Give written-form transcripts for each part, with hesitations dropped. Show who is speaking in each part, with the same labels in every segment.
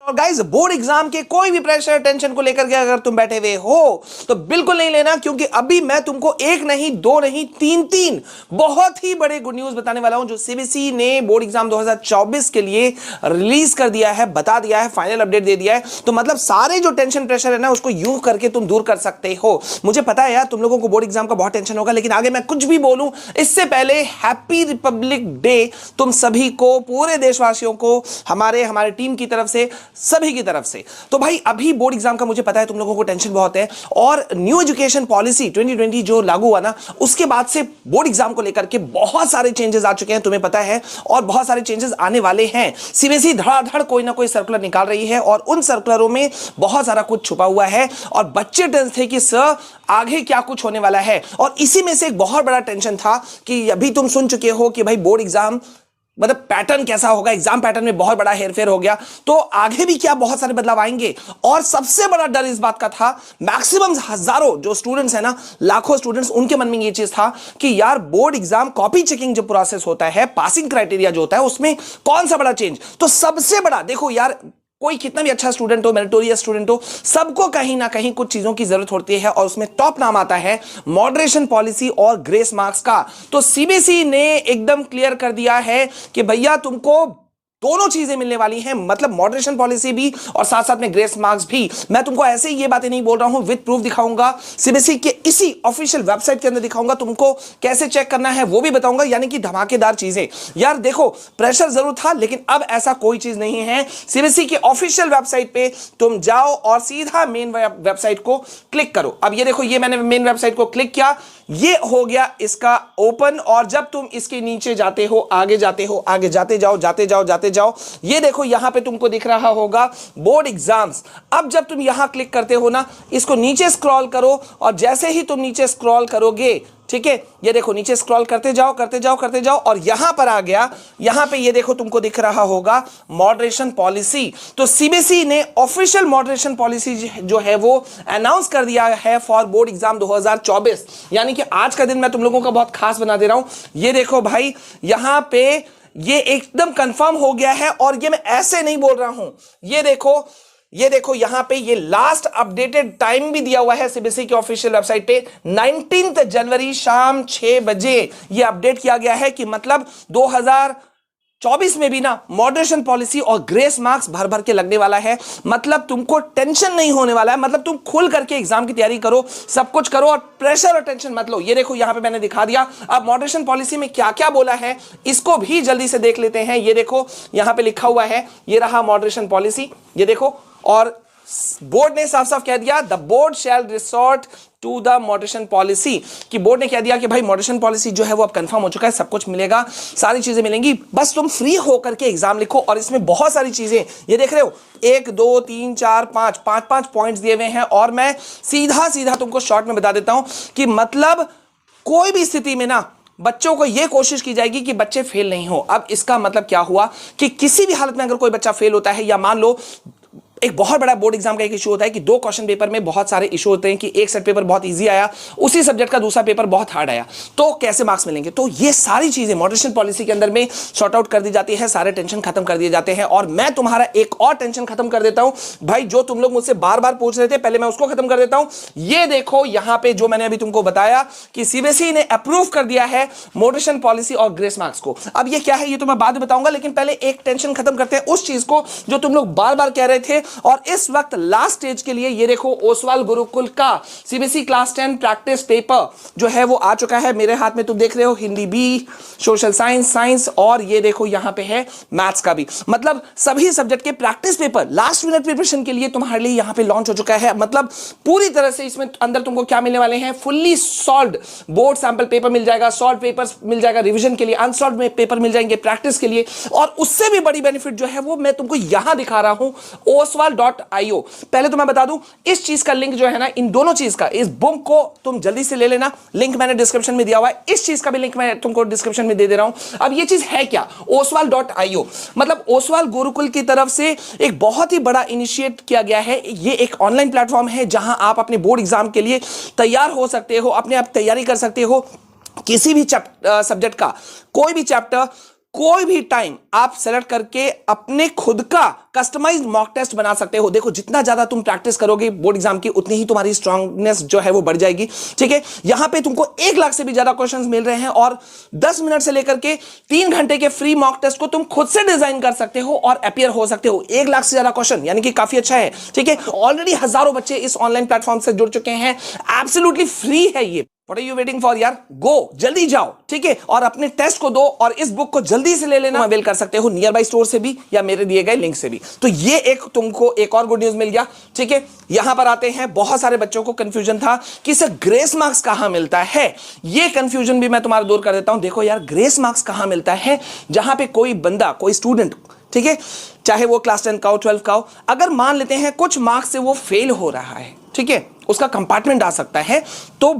Speaker 1: और guys, board exam के कोई भी प्रेशर टेंशन को लेकर के अगर तुम बैठे हुए हो तो बिल्कुल नहीं लेना, क्योंकि अभी मैं तुमको एक नहीं, दो नहीं, तीन बहुत ही बड़े गुड न्यूज बताने वाला हूं जो सीबीएसई ने बोर्ड एग्जाम 2024 के लिए रिलीज कर दिया है, बता दिया है, फाइनल अपडेट दे दिया है। तो मतलब सारे जो टेंशन प्रेशर है ना, उसको यूं करके तुम दूर कर सकते हो। मुझे पता है यार, तुम लोगों को बोर्ड एग्जाम का बहुत टेंशन होगा, लेकिन आगे मैं कुछ भी बोलूं इससे पहले हैप्पी रिपब्लिक डे तुम सभी को, पूरे देशवासियों को, हमारे टीम की तरफ से, सभी की तरफ से। तो भाई अभी बोर्ड एग्जाम का मुझे पता है तुम लोगों को टेंशन बहुत है, और न्यू एजुकेशन पॉलिसी 2020 जो लागू हुआ ना, उसके बाद से बोर्ड एग्जाम को लेकर के बहुत सारे चेंजेस आ चुके हैं, तुम्हें पता है, और बहुत सारे चेंजेस आने वाले हैं। सीबीएसई धड़ाधड़ कोई ना कोई सर्कुलर निकाल रही है, और उन सर्कुलरों में बहुत सारा कुछ छुपा हुआ है, और बच्चे टेंस थे कि सर आगे क्या कुछ होने वाला है। और इसी में से एक बहुत बड़ा टेंशन था कि अभी तुम सुन चुके हो कि भाई बोर्ड एग्जाम मतलब पैटर्न कैसा होगा, एग्जाम पैटर्न में बहुत बड़ा हेरफेर हो गया, तो आगे भी क्या बहुत सारे बदलाव आएंगे। और सबसे बड़ा डर इस बात का था, मैक्सिमम हजारों जो स्टूडेंट्स हैं ना, लाखों स्टूडेंट्स, उनके मन में ये चीज था कि यार बोर्ड एग्जाम कॉपी चेकिंग जो प्रोसेस होता है, पासिंग क्राइटेरिया जो होता है, उसमें कौन सा बड़ा चेंज। तो सबसे बड़ा, देखो यार, कोई कितना भी अच्छा स्टूडेंट हो, मेरिटोरियस स्टूडेंट हो, सबको कहीं ना कहीं कुछ चीजों की जरूरत होती है, और उसमें टॉप नाम आता है मॉडरेशन पॉलिसी और ग्रेस मार्क्स का। तो सीबीएसई ने एकदम क्लियर कर दिया है कि भैया तुमको दोनों चीजें मिलने वाली हैं, मतलब मॉडरेशन पॉलिसी भी और साथ साथ में ग्रेस मार्क्स भी। मैं तुमको ऐसे ही ये बातें नहीं बोल रहा हूं, विद प्रूफ दिखाऊंगा, सीबीएसई के इसी ऑफिशियल वेबसाइट के अंदर दिखाऊंगा, तुमको कैसे चेक करना है वो भी बताऊंगा, यानी कि धमाकेदार चीजें। यार देखो, प्रेशर जरूर था, लेकिन अब ऐसा कोई चीज नहीं है। सीबीएसई के ऑफिशियल वेबसाइट पे तुम जाओ और सीधा मेन वेबसाइट को क्लिक करो। अब ये देखो, ये मैंने मेन वेबसाइट को क्लिक किया, ये हो गया इसका ओपन, और जब तुम इसके नीचे जाते हो, आगे जाते हो, आगे जाते जाओ, ये देखो यहां पे तुमको दिख रहा होगा बोर्ड एग्जाम्स। अब जब तुम यहां क्लिक करते हो ना, इसको नीचे स्क्रॉल करो, और जैसे ही तुम नीचे स्क्रॉल करोगे, ठीक है, ये देखो नीचे स्क्रॉल करते जाओ, और यहां पर आ गया, यहां पे ये देखो तुमको दिख रहा होगा मॉडरेशन पॉलिसी। तो सीबीएसई ने ऑफिशियल मॉडरेशन पॉलिसी जो है वो अनाउंस कर दिया है फॉर बोर्ड एग्जाम 2024, यानी कि आज का दिन मैं तुम लोगों का बहुत खास बना दे रहा हूं। ये देखो भाई, यहां पे ये एकदम कंफर्म हो गया है, और ये मैं ऐसे नहीं बोल रहा हूं, ये देखो यहां पे ये लास्ट अपडेटेड टाइम भी दिया हुआ है सीबीएसई के ऑफिशियल वेबसाइट पे, 19 जनवरी शाम 6 बजे ये अपडेट किया गया है कि मतलब 2024 में भी ना मॉडरेशन पॉलिसी और ग्रेस मार्क्स भर भर के लगने वाला है। मतलब तुमको टेंशन नहीं होने वाला है, मतलब तुम खुल करके एग्जाम की तैयारी करो, सब कुछ करो, और प्रेशर और टेंशन मत लो। ये देखो यहां पे मैंने दिखा दिया। अब मॉडरेशन पॉलिसी में क्या क्या बोला है इसको भी जल्दी से देख लेते हैं। ये देखो यहां पे लिखा हुआ है, ये रहा मॉडरेशन पॉलिसी, ये देखो, और बोर्ड ने साफ साफ कह दिया, the board shall resort to the moderation policy, कि बोर्ड ने कह दिया कि भाई मॉडरेशन पॉलिसी जो है वो अब कंफर्म हो चुका है, सब कुछ मिलेगा, सारी चीजें मिलेंगी, बस तुम फ्री होकर के एग्जाम लिखो। और इसमें बहुत सारी चीजें, ये देख रहे हो, 1 2 3 4 5 पॉइंट्स दिए हुए हैं, और मैं सीधा तुमको शॉर्ट में बता देता हूं कि मतलब कोई भी स्थिति में ना बच्चों को यह कोशिश की जाएगी कि बच्चे फेल नहीं हो। अब इसका मतलब क्या हुआ कि किसी भी हालत में अगर कोई बच्चा फेल होता है, या मान लो एक बहुत बड़ा बोर्ड एग्जाम का एक इशू होता है कि 2 क्वेश्चन पेपर में बहुत सारे इशू होते हैं, कि एक सेट पेपर बहुत इजी आया, उसी सब्जेक्ट का दूसरा पेपर बहुत हार्ड आया, तो कैसे मार्क्स मिलेंगे। तो ये सारी चीजें मॉडरेशन पॉलिसी के अंदर में सॉर्ट आउट कर दी जाती है, सारे टेंशन खत्म कर दिए जाते हैं। और मैं तुम्हारा एक और टेंशन खत्म कर देता हूं भाई, जो तुम लोग मुझसे बार बार पूछ रहे थे, पहले मैं उसको खत्म कर देता हूं। ये देखो यहां पे जो मैंने अभी तुमको बताया कि सीबीएसई ने अप्रूव कर दिया है मॉडरेशन पॉलिसी और ग्रेस मार्क्स को। अब ये क्या है ये तो मैं बाद में बताऊंगा, लेकिन पहले एक टेंशन खत्म करते हैं उस चीज को जो तुम लोग बार बार कह रहे थे। और इस वक्त लास्ट स्टेज के लिए ये देखो, ओसवाल गुरुकुल का सीबीएसई क्लास 10 प्रैक्टिस पेपर जो है वो आ चुका है मेरे हाथ में, तुम देख रहे हो, हिंदी बी, सोशल साइंस, और ये देखो यहां पे है मैथ्स का भी, मतलब सभी सब्जेक्ट के practice paper last minute preparation के लिए तुम्हारे लिए यहां पे लॉन्च हो चुका है। मतलब पूरी तरह से इसमें अंदर तुमको क्या मिलने वाले हैं, fully solved board sample paper मिल जाएगा, सॉल्व पेपर्स मिल जाएगा रिवीजन के लिए, अनसॉल्व्ड में पेपर मिल जाएंगे प्रैक्टिस के लिए, और उससे भी बड़ी बेनिफिट जो है वो मैं तुमको यहां दिखा रहा हूं, oswal.io। पहले तो मैं बता दूं, इस चीज का लिंक जो है ना, इन दोनों चीज का, इस बुक को तुम जल्दी से ले लेना, लिंक मैंने डिस्क्रिप्शन में दिया हुआ है, इस चीज का भी लिंक मैं तुमको डिस्क्रिप्शन में दे दे रहा हूं। अब ये चीज है क्या, oswal.io, मतलब ओसवाल गुरुकुल की तरफ से एक बहुत ही बड़ा इनिशिएट किया गया है। ये एक ऑनलाइन प्लेटफॉर्म है जहां आप अपने बोर्ड एग्जाम के लिए तैयार हो सकते हो, अपने आप तैयारी कर सकते हो, किसी भी सब्जेक्ट का कोई भी चैप्टर कोई भी टाइम आप सेलेक्ट करके अपने खुद का कस्टमाइज्ड मॉक टेस्ट बना सकते हो। देखो जितना ज्यादा तुम प्रैक्टिस करोगे बोर्ड एग्जाम की उतनी ही तुम्हारी स्ट्रांगनेस जो है वो बढ़ जाएगी। ठीक है, यहां पे तुमको 1 लाख से भी ज्यादा क्वेश्चंस मिल रहे हैं और 10 मिनट से लेकर के 3 घंटे के फ्री मॉक टेस्ट को तुम खुद से डिजाइन कर सकते हो और अपीयर हो सकते हो। 1 लाख से ज्यादा क्वेश्चन यानी कि काफी अच्छा है। ठीक है, ऑलरेडी हजारों बच्चे इस ऑनलाइन प्लेटफॉर्म से जुड़ चुके हैं, एब्सोल्युटली फ्री है ये। What are you waiting for यार? गो, जल्दी जाओ। ठीक है, और अपने टेस्ट को दो और इस बुक को जल्दी से ले लेना। अवेल कर सकते हो नियर बाई स्टोर से भी या मेरे दिए गए लिंक से भी। तो ये एक तुमको एक और गुड न्यूज मिल गया। ठीक है, यहां पर आते हैं, बहुत सारे बच्चों को कंफ्यूजन था कि सर ग्रेस मार्क्स कहां मिलता है। ये कंफ्यूजन भी मैं तुम्हारा दूर कर देता हूं। देखो यार, ग्रेस मार्क्स कहां मिलता है, जहां पे कोई बंदा, कोई स्टूडेंट, ठीक है, चाहे वो क्लास 10 का हो, 12 का हो, अगर मान लेते हैं कुछ मार्क्स से वो फेल हो रहा है, ठीक है, उसका कंपार्टमेंट आ सकता है, तो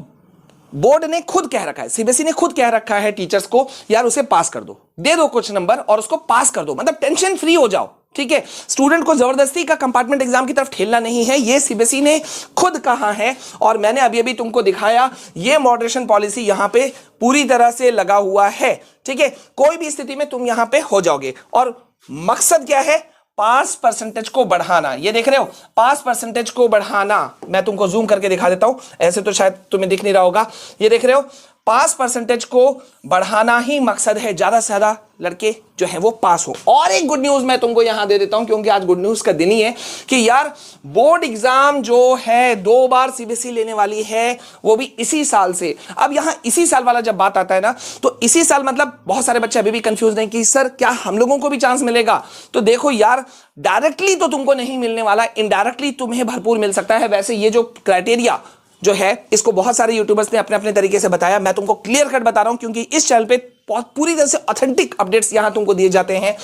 Speaker 1: बोर्ड ने खुद कह रखा है, सीबीएसई ने खुद कह रखा है टीचर्स को, यार उसे पास कर दो, दे दो कुछ नंबर और उसको पास कर दो, मतलब टेंशन फ्री हो जाओ। ठीक है, स्टूडेंट को जबरदस्ती का कंपार्टमेंट एग्जाम की तरफ ठेलना नहीं है, ये सीबीएसई ने खुद कहा है और मैंने अभी अभी तुमको दिखाया। ये मॉडरेशन पॉलिसी यहां पे पूरी तरह से लगा हुआ है। ठीक है, कोई भी स्थिति में तुम यहां पे हो जाओगे और मकसद क्या है, पास परसेंटेज को बढ़ाना। ये देख रहे हो, पास परसेंटेज को बढ़ाना। मैं तुमको जूम करके दिखा देता हूं, ऐसे तो शायद तुम्हें दिख नहीं रहा होगा। ये देख रहे हो, पास परसेंटेज को बढ़ाना ही मकसद है, ज्यादा से ज्यादा लड़के जो है वो पास हो। और एक गुड न्यूज मैं तुमको यहां दे देता हूं, क्योंकि आज गुड न्यूज का दिन ही है कि यार बोर्ड एग्जाम जो है 2 बार सीबीएसई लेने वाली है, वो भी इसी साल से। अब यहां इसी साल वाला जब बात आता है ना, तो इसी साल मतलब बहुत सारे बच्चे अभी भी कंफ्यूज हैं कि सर क्या हम लोगों को भी चांस मिलेगा। तो देखो यार, डायरेक्टली तो तुमको नहीं मिलने वाला, इनडायरेक्टली तुम्हें भरपूर मिल सकता है। वैसे ये जो क्राइटेरिया जो है, इसको बहुत सारे यूट्यूबर्स ने अपने अपने तरीके से बताया, मैं तुमको क्लियर कट बता रहा हूं, क्योंकि इस चैनल पे बहुत पूरी तरह से ऑथेंटिक अपडेट्स यहां तुमको दिए जाते हैं।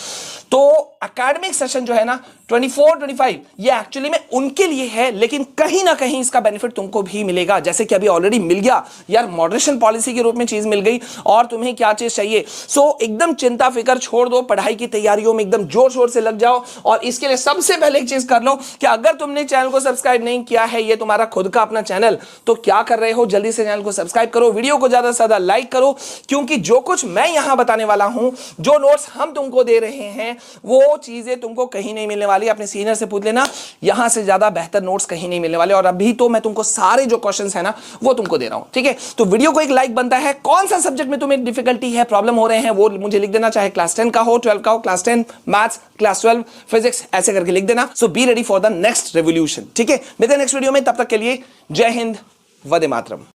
Speaker 1: तो एकेडमिक सेशन जो है ना 24-25, ये एक्चुअली में उनके लिए है, लेकिन कहीं ना कहीं इसका बेनिफिट तुमको भी मिलेगा, जैसे कि अभी ऑलरेडी मिल गया यार, मॉडरेशन पॉलिसी के रूप में चीज मिल गई। और तुम्हें क्या चीज चाहिए, सो एकदम चिंता फिक्र छोड़ दो, पढ़ाई की तैयारियों में एकदम जोर शोर से लग जाओ। और इसके लिए सबसे पहले एक चीज कर लो कि अगर तुमने चैनल को सब्सक्राइब नहीं किया है, ये तुम्हारा खुद का अपना चैनल, तो क्या कर रहे हो, जल्दी से चैनल को सब्सक्राइब करो, वीडियो को ज्यादा से ज्यादा लाइक करो, क्योंकि जो कुछ मैं यहां बताने वाला हूं, जो नोट्स हम तुमको दे रहे हैं, वो चीजें तुमको कहीं नहीं मिलने वाली। अपने सीनियर से पूछ लेना, यहां से ज्यादा बेहतर नोट्स कहीं नहीं मिलने वाले। और अभी तो मैं तुमको सारे जो क्वेश्चंस है ना वो तुमको दे रहा हूं। ठीक है, तो वीडियो को एक लाइक बनता है। कौन सा सब्जेक्ट में तुम्हें डिफिकल्टी है, प्रॉब्लम हो रहे हैं, वो मुझे लिख देना, चाहे क्लास 10 का हो, 12 का हो, क्लास 10 मैथ्स, क्लास 12 फिजिक्स, ऐसे करके लिख देना। So be ready for the next revolution. ठीक है, मिलते हैं नेक्स्ट वीडियो में, तब तक के लिए जय हिंद, वंदे मातरम।